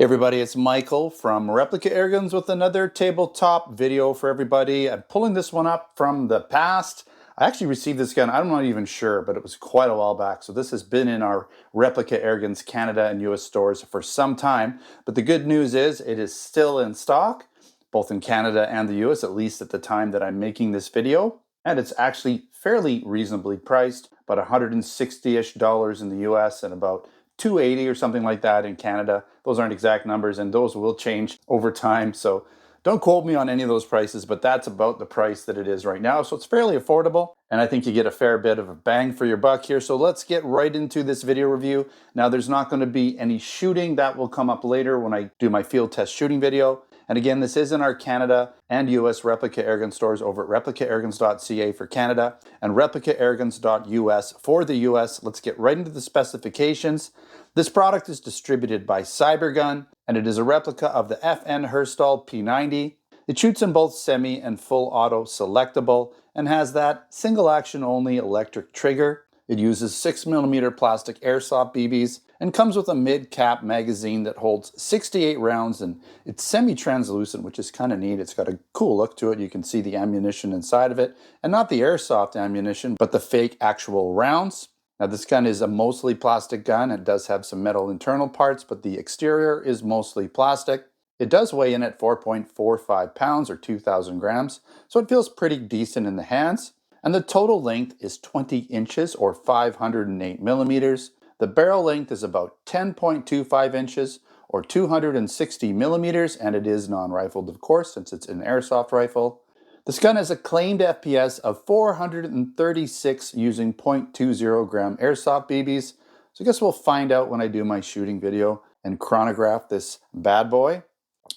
Hey everybody, it's Michael from Replica Airguns with another tabletop video for everybody. I'm pulling this one up from the past. I actually received this gun, I'm not even sure, but it was quite a while back. So this has been in our Replica Airguns Canada and US stores for some time. But the good news is it is still in stock, both in Canada and the US, at least at the time that I'm making this video. And it's actually fairly reasonably priced, about $160-ish in the US and about $280 or something like that in Canada. Those aren't exact numbers and those will change over time. So don't quote me on any of those prices, but that's about the price that it is right now. So it's fairly affordable and I think you get a fair bit of a bang for your buck here. So let's get right into this video review. Now there's not going to be any shooting. That will come up later when I do my field test shooting video. And again, this is in our Canada and US Replica Airgun stores over at replicaairguns.ca for Canada and replicaairguns.us for the US. Let's get right into the specifications. This product is distributed by Cybergun and it is a replica of the FN Herstal P90. It shoots in both semi and full auto selectable and has that single action only electric trigger. It uses 6mm plastic airsoft BBs and comes with a mid-cap magazine that holds 68 rounds and it's semi-translucent, which is kind of neat. It's got a cool look to it. You can see the ammunition inside of it, and not the airsoft ammunition, but the fake actual rounds. Now this gun is a mostly plastic gun. It does have some metal internal parts, but the exterior is mostly plastic. It does weigh in at 4.45 pounds or 2,000 grams, so it feels pretty decent in the hands. And the total length is 20 inches or 508 millimeters. The barrel length is about 10.25 inches or 260 millimeters, and it is non-rifled, of course, since it's an airsoft rifle. This gun has a claimed FPS of 436 using 0.20 gram airsoft BBs. So I guess we'll find out when I do my shooting video and chronograph this bad boy.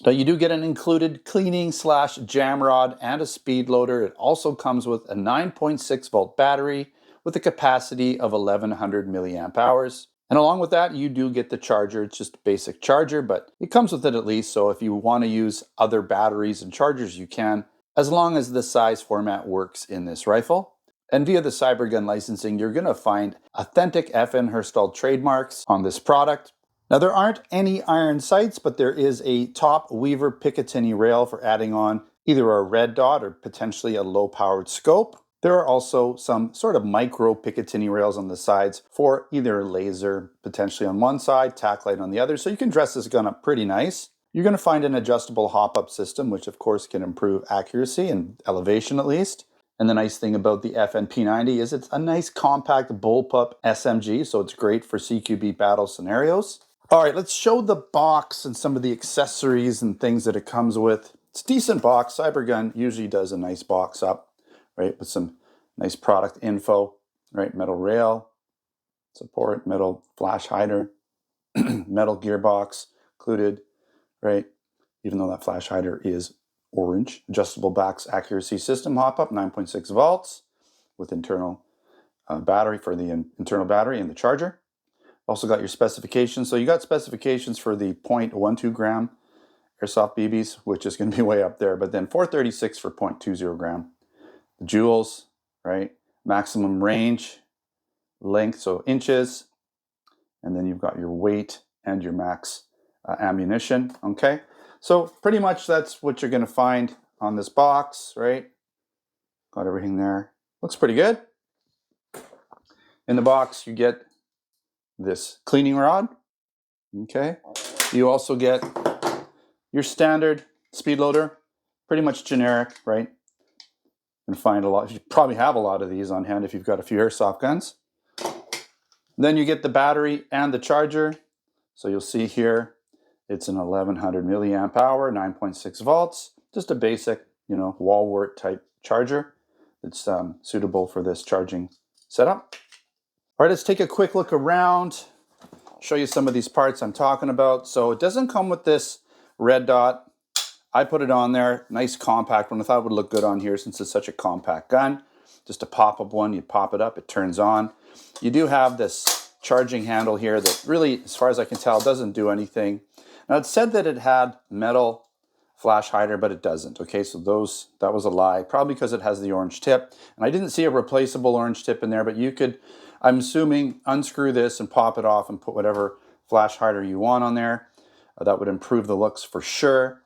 Now you do get an included cleaning / jam rod and a speed loader. It also comes with a 9.6 volt battery with a capacity of 1100 milliamp hours. And along with that, you do get the charger. It's just a basic charger, but it comes with it at least. So if you want to use other batteries and chargers, you can, as long as the size format works in this rifle. And via the Cybergun licensing, you're going to find authentic FN Herstal trademarks on this product. Now there aren't any iron sights, but there is a top Weaver Picatinny rail for adding on either a red dot or potentially a low powered scope. There are also some sort of micro Picatinny rails on the sides for either laser potentially on one side, tack light on the other, so you can dress this gun up pretty nice. You're going to find an adjustable hop-up system, which of course can improve accuracy and elevation at least. And the nice thing about the FN P90 is it's a nice compact bullpup SMG, so it's great for CQB battle scenarios. All right, let's show the box and some of the accessories and things that it comes with. It's a decent box. Cybergun usually does a nice box up, right, with some nice product info, right? Metal rail, support, metal flash hider, metal gearbox included, right? Even though that flash hider is orange. Adjustable backs accuracy system hop-up, 9.6 volts with internal battery for the internal battery and the charger. Also got your specifications. So you got specifications for the 0.12 gram airsoft BBs, which is going to be way up there, but then 436 for 0.20 gram. The joules, right? Maximum range, length, so inches, and then you've got your weight and your max ammunition, okay? So pretty much that's what you're going to find on this box, right? Got everything there. Looks pretty good. In the box, you get this cleaning rod, okay? You also get your standard speed loader, pretty much generic, right? And find a lot, you probably have a lot of these on hand if you've got a few airsoft guns. Then you get the battery and the charger. So you'll see here, it's an 1100 milliamp hour, 9.6 volts, just a basic, wall wart type charger. It's suitable for this charging setup. All right, let's take a quick look around, show you some of these parts I'm talking about. So it doesn't come with this red dot. I put it on there, nice compact one. I thought it would look good on here since it's such a compact gun. Just a pop-up one, you pop it up, it turns on. You do have this charging handle here that really, as far as I can tell, doesn't do anything. Now it said that it had metal flash hider, but it doesn't. Okay, so that was a lie, probably because it has the orange tip. And I didn't see a replaceable orange tip in there, but you could, I'm assuming, unscrew this and pop it off and put whatever flash hider you want on there. That would improve the looks for sure.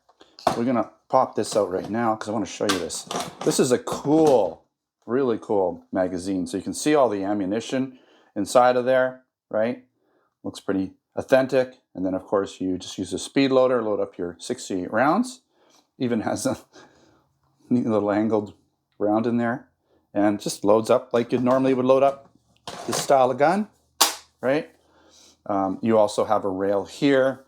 We're gonna pop this out right now because I want to show you this. This is a cool, really cool magazine. So you can see all the ammunition inside of there, right? Looks pretty authentic. And then of course you just use a speed loader, load up your 68 rounds. Even has a neat little angled round in there, and just loads up like you normally would load up this style of gun, right? You also have a rail here,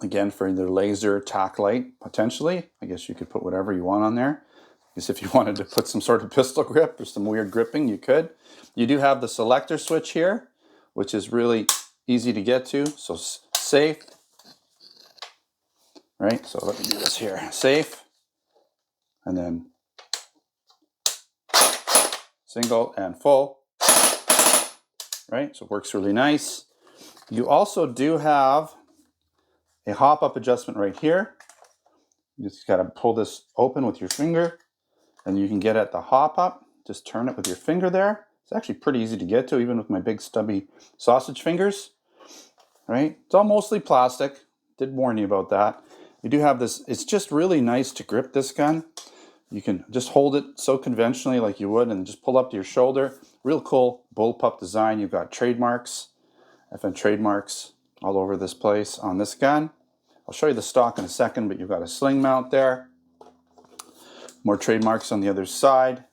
again for either laser, tack light, potentially. I guess you could put whatever you want on there. I guess if you wanted to put some sort of pistol grip or some weird gripping, you could. You do have the selector switch here, which is really easy to get to, so safe. Right, so let me do this here. Safe, and then single and full. Right, so it works really nice. You also do have a hop-up adjustment right here. You just gotta pull this open with your finger, and you can get at the hop-up. Just turn it with your finger there. It's actually pretty easy to get to, even with my big stubby sausage fingers. Right, it's all mostly plastic. Did warn you about that. You do have this, it's just really nice to grip this gun. You can just hold it so conventionally like you would and just pull up to your shoulder. Real cool bullpup design. You've got trademarks, FN trademarks all over this place on this gun. I'll show you the stock in a second, but you've got a sling mount there. More trademarks on the other side.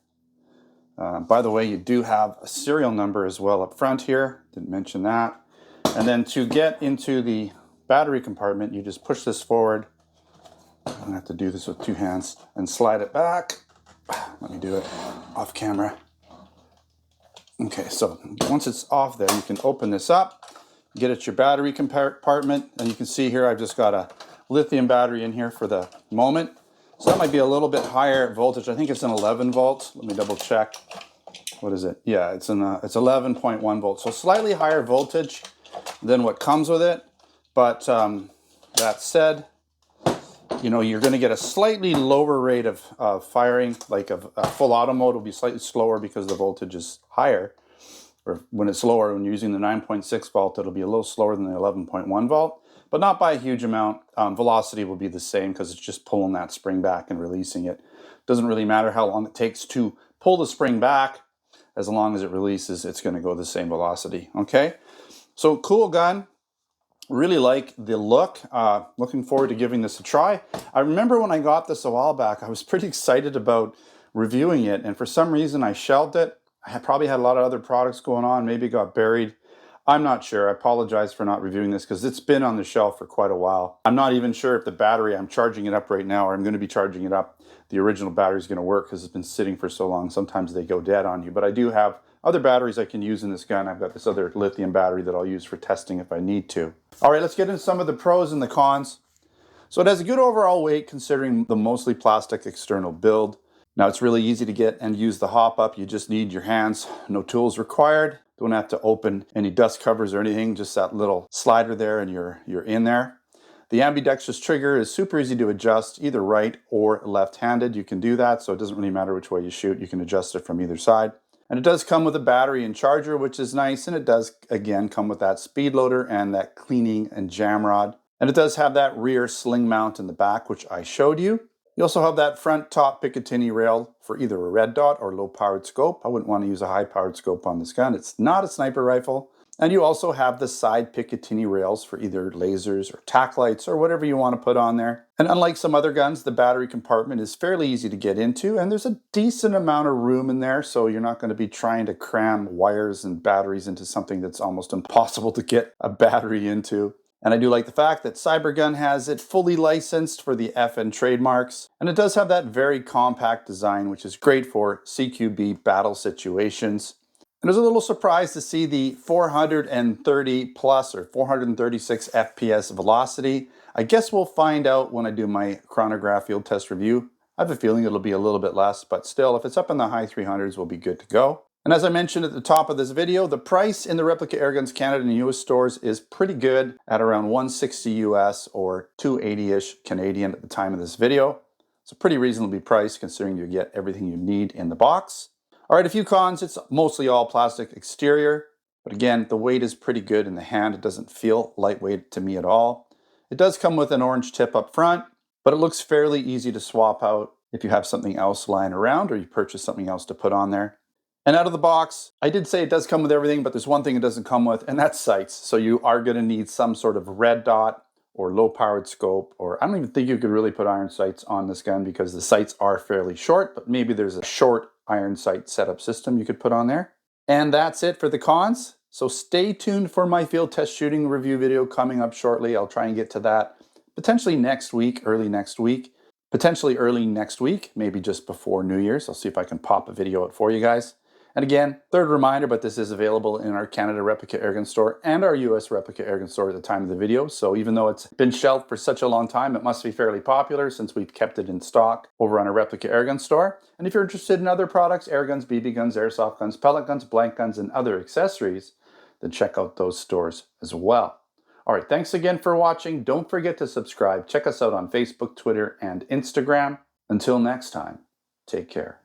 By the way, you do have a serial number as well up front here. Didn't mention that. And then to get into the battery compartment, you just push this forward. I'm gonna have to do this with two hands and slide it back. Let me do it off camera. Okay, so once it's off there, you can open this up, get at your battery compartment, and you can see here I've just got a lithium battery in here for the moment. So that might be a little bit higher voltage. I think it's an 11 volt. Let me double check. What is it? Yeah, it's 11.1 volts. So slightly higher voltage than what comes with it. But that said, you know, you're going to get a slightly lower rate of firing, like a full auto mode will be slightly slower because the voltage is higher. Or when it's lower, when you're using the 9.6 volt, it'll be a little slower than the 11.1 volt, but not by a huge amount. Velocity will be the same because it's just pulling that spring back and releasing it. Doesn't really matter how long it takes to pull the spring back. As long as it releases, it's going to go the same velocity. Okay, so cool gun. Really like the look. Looking forward to giving this a try. I remember when I got this a while back, I was pretty excited about reviewing it, and for some reason I shelved it. I probably had a lot of other products going on, maybe it got buried. I'm not sure. I apologize for not reviewing this because it's been on the shelf for quite a while. I'm not even sure if the battery, I'm charging it up right now, or I'm going to be charging it up, the original battery is going to work because it's been sitting for so long. Sometimes they go dead on you, but I do have other batteries I can use in this gun. I've got this other lithium battery that I'll use for testing if I need to. All right, let's get into some of the pros and the cons. So it has a good overall weight considering the mostly plastic external build. Now it's really easy to get and use the hop up. You just need your hands, no tools required. Don't have to open any dust covers or anything, just that little slider there and you're in there. The ambidextrous trigger is super easy to adjust, either right or left-handed. You can do that, so it doesn't really matter which way you shoot. You can adjust it from either side. And it does come with a battery and charger, which is nice. And it does, again, come with that speed loader and that cleaning and jam rod. And it does have that rear sling mount in the back, which I showed you. You also have that front top Picatinny rail for either a red dot or low-powered scope. I wouldn't want to use a high-powered scope on this gun. It's not a sniper rifle. And you also have the side Picatinny rails for either lasers or tack lights or whatever you want to put on there. And unlike some other guns, the battery compartment is fairly easy to get into, and there's a decent amount of room in there, so you're not going to be trying to cram wires and batteries into something that's almost impossible to get a battery into. And I do like the fact that Cybergun has it fully licensed for the FN trademarks, and it does have that very compact design, which is great for CQB battle situations. And I was a little surprised to see the 430 plus or 436 FPS velocity. I guess we'll find out when I do my chronograph field test review. I have a feeling it'll be a little bit less, but still, if it's up in the high 300s, we'll be good to go. And as I mentioned at the top of this video, the price in the Replica Airguns Canada and US stores is pretty good at around $160 US or $280-ish Canadian at the time of this video. It's a pretty reasonably priced considering you get everything you need in the box. All right, a few cons. It's mostly all plastic exterior, but again, the weight is pretty good in the hand. It doesn't feel lightweight to me at all. It does come with an orange tip up front, but it looks fairly easy to swap out if you have something else lying around or you purchase something else to put on there. And out of the box, I did say it does come with everything, but there's one thing it doesn't come with, and that's sights. So you are going to need some sort of red dot or low-powered scope, or I don't even think you could really put iron sights on this gun because the sights are fairly short, but maybe there's a short iron sight setup system you could put on there. And that's it for the cons. So stay tuned for my field test shooting review video coming up shortly. I'll try and get to that potentially next week, early next week. Potentially early next week, maybe just before New Year's. I'll see if I can pop a video out for you guys. And again, third reminder, but this is available in our Canada Replica Airgun store and our US Replica Airgun store at the time of the video. So even though it's been shelved for such a long time, it must be fairly popular since we've kept it in stock over on our Replica Airgun store. And if you're interested in other products, air guns, BB guns, airsoft guns, pellet guns, blank guns, and other accessories, then check out those stores as well. All right, thanks again for watching. Don't forget to subscribe. Check us out on Facebook, Twitter, and Instagram. Until next time, take care.